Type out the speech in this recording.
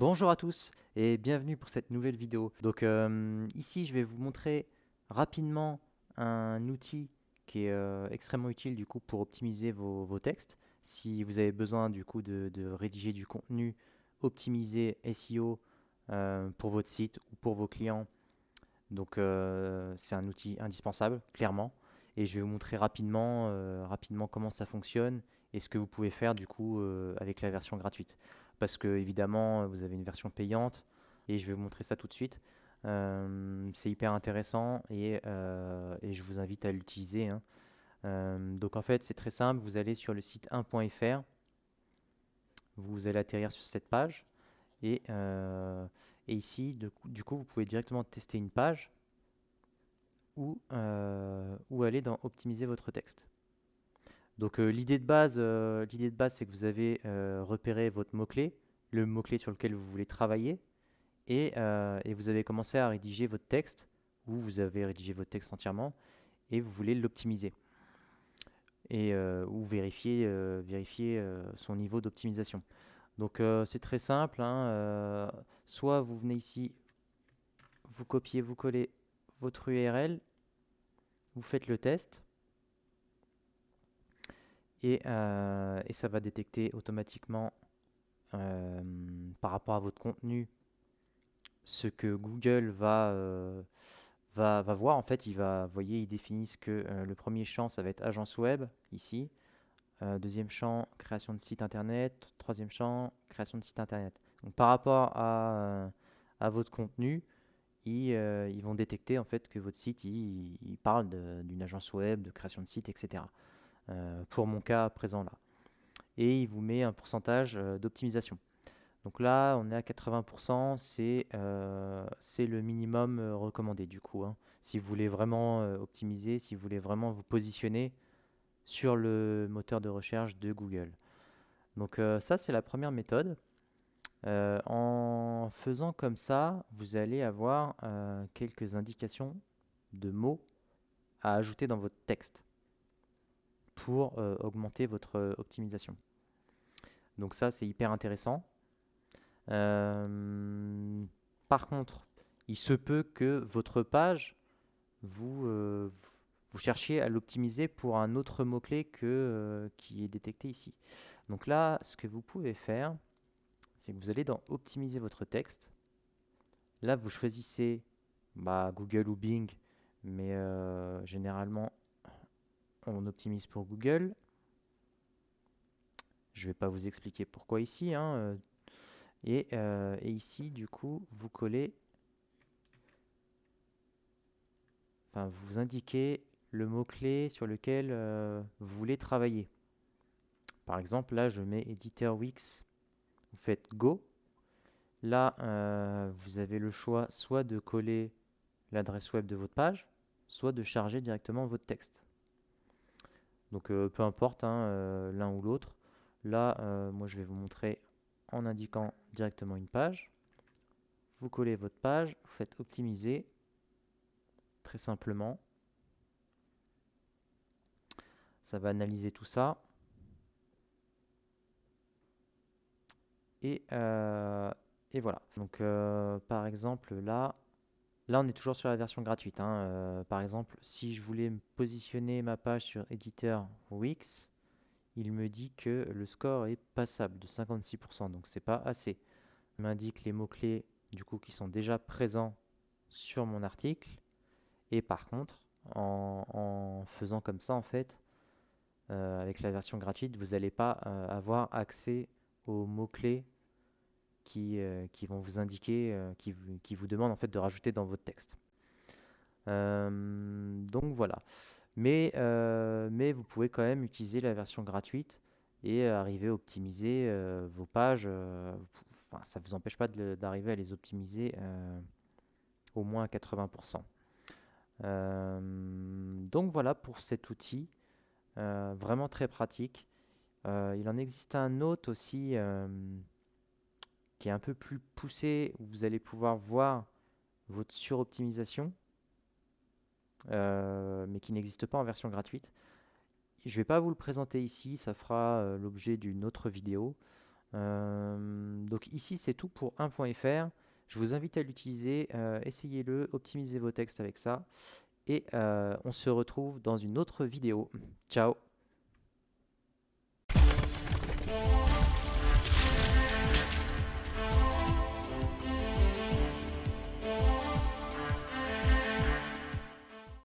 Bonjour à tous et bienvenue pour cette nouvelle vidéo. Donc ici je vais vous montrer rapidement un outil qui est extrêmement utile du coup pour optimiser vos textes. Si vous avez besoin du coup de rédiger du contenu optimisé SEO pour votre site ou pour vos clients, donc c'est un outil indispensable clairement. Et je vais vous montrer rapidement comment ça fonctionne et ce que vous pouvez faire du coup avec la version gratuite. Parce que évidemment vous avez une version payante et je vais vous montrer ça tout de suite. C'est hyper intéressant et je vous invite à l'utiliser, hein. Donc en fait c'est très simple, vous allez sur le site 1.fr, vous allez atterrir sur cette page et ici du coup vous pouvez directement tester une page ou aller dans optimiser votre texte. Donc l'idée de base c'est que vous avez repéré votre mot-clé, le mot-clé sur lequel vous voulez travailler, et vous avez commencé à rédiger votre texte, ou vous avez rédigé votre texte entièrement, et vous voulez l'optimiser, ou vérifier son niveau d'optimisation. Donc c'est très simple, hein, soit vous venez ici, vous copiez, vous collez votre URL, vous faites le test, et ça va détecter automatiquement euh, par rapport à votre contenu ce que Google va voir. En fait, vous voyez, ils définissent que le premier champ, ça va être agence web, ici. Deuxième champ, création de site internet. Troisième champ, création de site internet. Donc, par rapport à votre contenu, ils vont détecter en fait que votre site, il parle d'une agence web, de création de site, etc. Pour mon cas présent là. Et il vous met un pourcentage d'optimisation. Donc là, on est à 80%, c'est le minimum recommandé du coup, hein. Si vous voulez vraiment optimiser, si vous voulez vraiment vous positionner sur le moteur de recherche de Google. Donc ça, c'est la première méthode. En faisant comme ça, vous allez avoir quelques indications de mots à ajouter dans votre texte pour augmenter votre optimisation. Donc ça, c'est hyper intéressant. Euh, Par contre, il se peut que votre page, vous cherchiez à l'optimiser pour un autre mot-clé qui est détecté ici. Donc là, ce que vous pouvez faire, c'est que vous allez dans optimiser votre texte. Là, vous choisissez Google ou Bing, mais généralement, on optimise pour Google. Je ne vais pas vous expliquer pourquoi ici, hein, et ici, du coup, vous collez, enfin, vous indiquez le mot-clé sur lequel vous voulez travailler. Par exemple, là, je mets éditeur Wix, vous faites Go. Là, vous avez le choix soit de coller l'adresse web de votre page, soit de charger directement votre texte. Donc, peu importe, hein, l'un ou l'autre. Là, moi, je vais vous montrer en indiquant directement une page. Vous collez votre page, vous faites optimiser, très simplement. Ça va analyser tout ça. Et, euh, et voilà. Donc, par exemple, là, on est toujours sur la version gratuite, hein. Par exemple, si je voulais me positionner ma page sur éditeur Wix, il me dit que le score est passable de 56%, donc c'est pas assez. Il m'indique les mots-clés du coup qui sont déjà présents sur mon article. Et par contre, en faisant comme ça, en fait, avec la version gratuite, vous n'allez pas avoir accès aux mots-clés qui vont vous indiquer, qui vous demandent en fait de rajouter dans votre texte. Donc voilà. Mais vous pouvez quand même utiliser la version gratuite et arriver à optimiser vos pages. Enfin, ça ne vous empêche pas d'arriver à les optimiser au moins à 80%. Donc voilà pour cet outil, vraiment très pratique. Il en existe un autre aussi qui est un peu plus poussé, où vous allez pouvoir voir votre suroptimisation, mais qui n'existe pas en version gratuite. Je ne vais pas vous le présenter ici, ça fera l'objet d'une autre vidéo. Donc ici, c'est tout pour 1.fr. Je vous invite à l'utiliser, essayez-le, optimisez vos textes avec ça. Et on se retrouve dans une autre vidéo. Ciao!